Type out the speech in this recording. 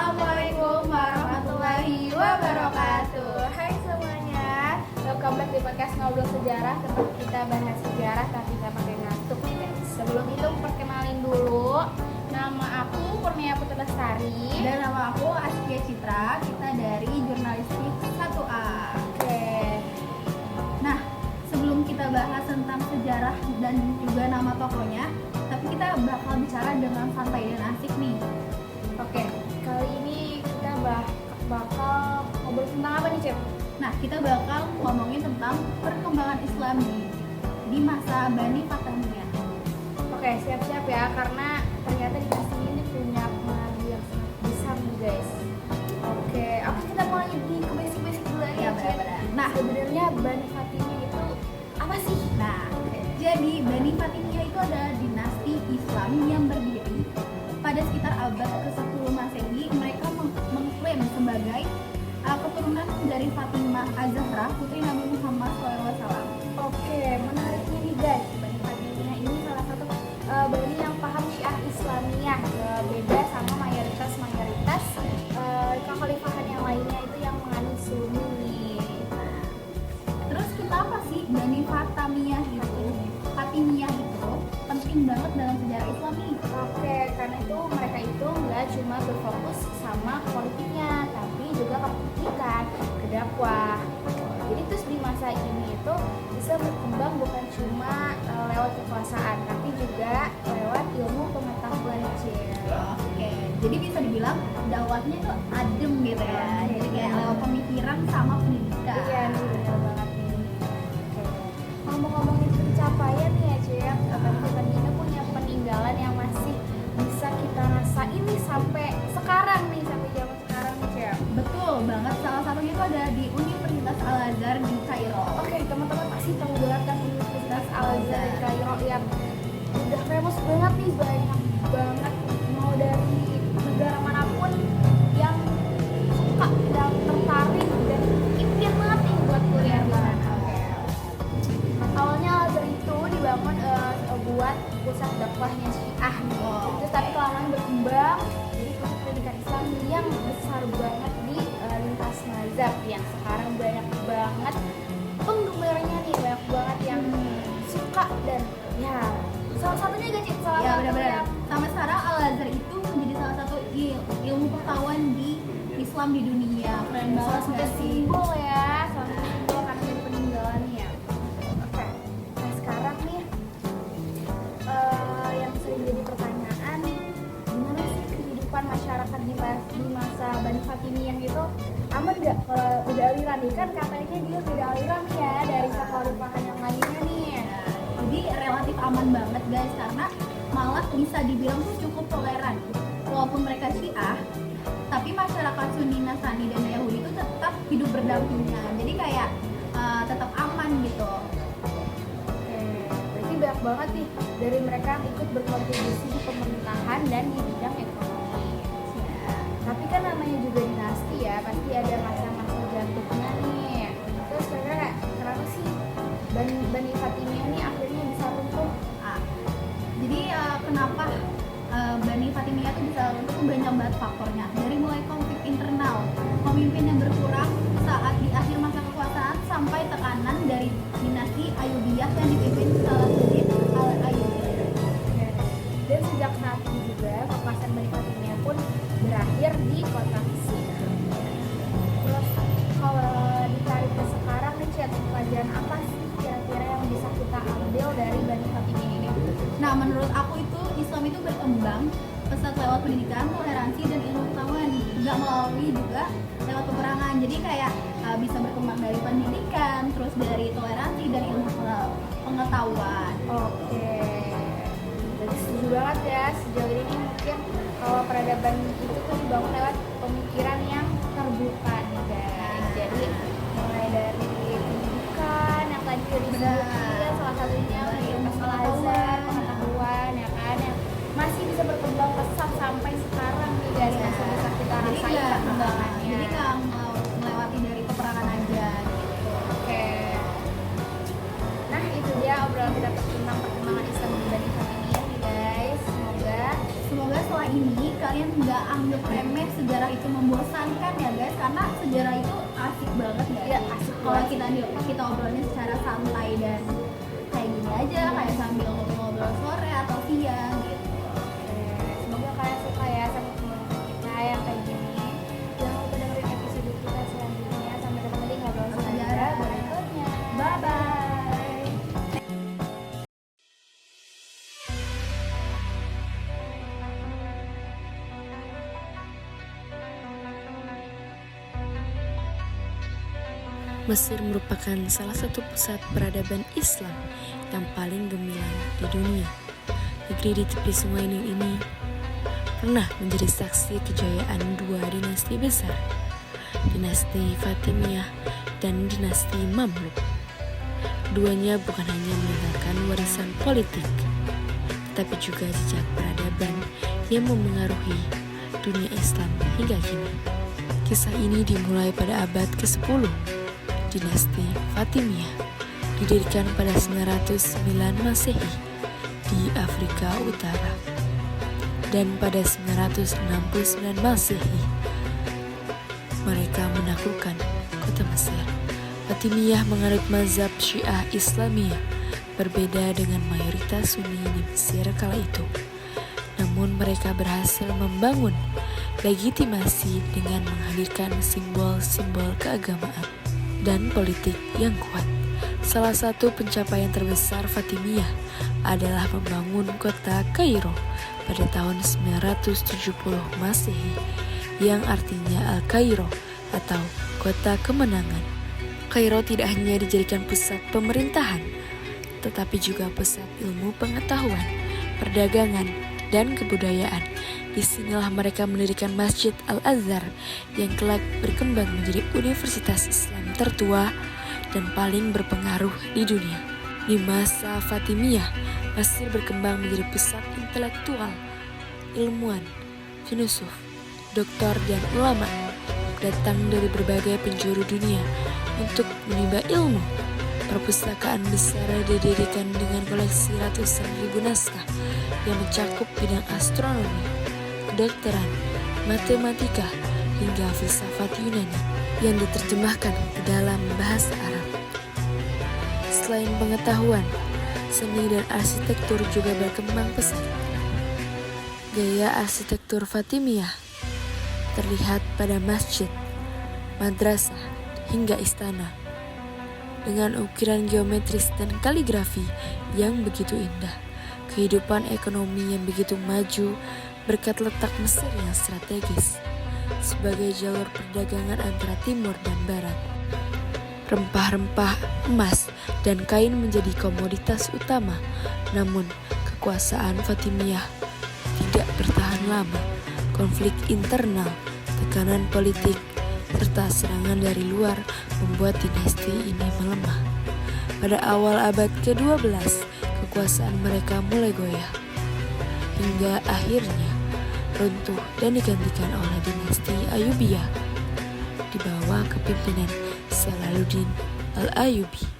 Assalamualaikum warahmatullahi wabarakatuh. Hai semuanya, welcome back di podcast Ngobrol Sejarah. Tempat kita bahas sejarah tapi gak pakai ngantuk nih guys. Sebelum itu perkenalin dulu, nama aku Kurnia Putri Lestari. Dan nama aku Askia Citra. Kita dari Jurnalistik 1A. Oke. Nah, sebelum kita bahas tentang sejarah dan juga nama tokohnya, tapi kita bakal bicara dengan santai dan asik nih. Oke, kali ini kita bakal ngobrol tentang apa nih, Cep? Nah, kita bakal ngomongin tentang perkembangan Islam di masa Bani Fatimiyah. Oke, siap-siap ya, karena ternyata di kasih ini punya pengaruh yang sangat besar nih guys. Oke, kita mulai di ke basic dulu aja ya, Cep. Nah, Sebenarnya Bani Fatimiyah itu apa sih? Nah, jadi Bani Fatimiyah itu adalah dinasti Islam yang berdiri pada sekitar abad ke-10 Masehi. Mereka mengklaim sebagai keturunan dari Fatimah Az-Zahra, putri Nabi Muhammad SAW. Oke, menariknya nih guys, Bani Fatimiyah ini salah satu Bani yang paham Syiah Islamiyah, beda sama mayoritas kekhalifahan yang lainnya itu yang menganut Sunni nih. Terus kita apa sih Bani Fatimiyah itu? Fatimiyah itu penting banget dalam sejarah Islam nih. Oke, karena itu mereka itu nggak cuma berfokus sama politiknya, tapi juga ke pendidikan, ke dakwah. Jadi terus di masa ini itu bisa berkembang bukan cuma lewat kekuasaan, tapi juga lewat ilmu pengetahuan Cil. Oke, jadi bisa dibilang dakwahnya tuh adem gitu ya. Jadi kayak lewat pemikiran sama pendidikan. Iya nih, benar banget nih. Oke. Ngomong-ngomongin pencapaian nih ya Cil, Bani ini punya peninggalan yang masih bisa kita rasain nih sampai sekarang nih, sampai zaman sekarang nih Cil. Betul banget, salah satunya itu ada di Universitas Al-Azhar di Kairo. Oke, teman-teman pasti tahu banget kan Universitas Al-Azhar di Kairo yang udah famous banget nih, banyak banget mau dari negara manapun yang suka dan tertarik dan impian banget nih buat kuliah di sana. Awalnya Al-Azhar itu dibangun buat pusat dakwahnya Syiah nih. Terus tapi kelamaan berkembang jadi pusat pendidikan Islam yang besar banget di lintas mazhab yang sekarang banyak banget penggemarnya nih, banyak banget yang suka dan ya salah satunya gak Cik? Salah Ya satu benar-benar. yang Sampai sekarang Al-Azhar itu menjadi salah satu ilmu pengetahuan di Islam di dunia. Keren banget salah satu nggak sih? simbol ya, salah satu simbol karena dari peninggalannya. Oke, nah sekarang nih yang sering jadi pertanyaan, gimana sih kehidupan masyarakat di masa Bani Fatimiyah itu aman gak? Kalau udah aliran nih kan katanya dia beda aliran nih ya dari kekhalifahan yang lainnya nih. Jadi relatif aman banget guys, karena malah bisa dibilang tuh cukup toleran. Walaupun mereka Syiah, tapi masyarakat Sunni, Nasrani dan Yahudi itu tetap hidup berdampingan. Jadi kayak tetap aman gitu. Oke, berarti banyak banget nih dari mereka yang ikut berkontribusi di pemerintahan dan di bidang ekonomi. Ya. Tapi kan namanya juga dinasti ya, pasti ada masa-masa jatuhnya nih. Terus kira-kira kenapa sih Bani Fatimiyah nih akhirnya bisa runtuh? Jadi kenapa Bani Fatimiyah itu bisa runtuh, banyak banget faktornya. Dari mulai konflik internal, pemimpin yang berkurang saat di akhir masa kekuasaan, sampai tekanan dari dinasti Ayyubiyah yang dipimpin Salahuddin Al-Ayyubi. Dan sejak saat itu juga kekuasaan Bani Fatimiyah pun berakhir di kota Mesir. Terus kalau ditarik ke sekarang nih Cek, pelajaran apa sih kira-kira yang bisa kita ambil dari Bani Fatimiyah ini? Nah, menurut aku itu Islam itu berkembang pesat lewat pendidikan, toleransi dan ilmu pengetahuan, nggak melalui juga lewat peperangan. Jadi kayak bisa berkembang dari pendidikan, terus dari toleransi dan ilmu pengetahuan. Oke, jadi setuju banget ya. Sejauh ini mungkin kalau peradaban itu tuh dibangun lewat pemikiran yang terbuka nih guys. Jadi mulai dari pendidikan yang tadi udah disebutin, salah satunya Universitas Al-Azhar, pengetahuan ya kan, yang masih bisa berkembang pesat sampai sekarang nih guys. Masih bisa kita rasain perkembangannya. Jadi nggak melewati dari peperangan aja gitu. Oke. Nah itu dia obrolan kita tentang perkembangan Islam di Bani Fatimiyah nih guys. Semoga Semoga setelah ini kalian nggak anggap remeh remeh, sejarah itu membosankan ya guys, karena sejarah itu asik banget nggak Iya, sih? asik Kalau banget. kita obrolnya secara santai dan kayak gini aja, kayak sambil ngobrol-ngobrol sore atau siang gitu. Semoga kalian suka ya sama pembahasan kita yang kayak gini. Jangan lupa dengerin episode kita selanjutnya. Sampai ketemu di ngobrol sejarah berikutnya. Bye bye. Mesir merupakan salah satu pusat peradaban Islam yang paling gemilang di dunia. Negeri di tepi sungai Nil ini pernah menjadi saksi kejayaan dua dinasti besar, dinasti Fatimiyah dan dinasti Mamluk. Keduanya bukan hanya meninggalkan warisan politik, tetapi juga jejak peradaban yang memengaruhi dunia Islam hingga kini. Kisah ini dimulai pada abad ke-10. Dinasti Fatimiyah didirikan pada 909 Masehi di Afrika Utara, dan pada 969 Masehi mereka menaklukkan kota Mesir. Fatimiyah menganut mazhab Syiah Islamiyah, berbeda dengan mayoritas Sunni di Mesir kala itu. Namun mereka berhasil membangun legitimasi dengan menghadirkan simbol-simbol keagamaan dan politik yang kuat. Salah satu pencapaian terbesar Fatimiyah adalah membangun kota Kairo pada tahun 970 Masehi, yang artinya Al-Kairo atau kota kemenangan. Kairo tidak hanya dijadikan pusat pemerintahan, tetapi juga pusat ilmu pengetahuan, perdagangan, dan kebudayaan. Disinilah mereka mendirikan Masjid Al-Azhar yang kelak berkembang menjadi universitas Islam tertua dan paling berpengaruh di dunia. Di masa Fatimiyah, Mesir berkembang menjadi pusat intelektual, ilmuwan, filosof, doktor, dan ulama datang dari berbagai penjuru dunia untuk menimba ilmu. Perpustakaan besar didirikan dengan koleksi ratusan ribu naskah yang mencakup bidang astronomi, kedokteran, matematika, hingga filsafat Yunani yang diterjemahkan ke dalam bahasa Arab. Selain pengetahuan, seni dan arsitektur juga berkembang pesat. Gaya arsitektur Fatimiyah terlihat pada masjid, madrasah, hingga istana, dengan ukiran geometris dan kaligrafi yang begitu indah. Kehidupan ekonomi yang begitu maju berkat letak Mesir yang strategis sebagai jalur perdagangan antara timur dan barat. Rempah-rempah, emas, dan kain menjadi komoditas utama. Namun, kekuasaan Fatimiyah tidak bertahan lama. Konflik internal, tekanan politik, serta serangan dari luar membuat dinasti ini melemah. Pada awal abad ke-12, kekuasaan mereka mulai goyah, hingga akhirnya runtuh dan digantikan oleh dinasti Ayyubiyah di bawah kepemimpinan Salahuddin Al-Ayyubi.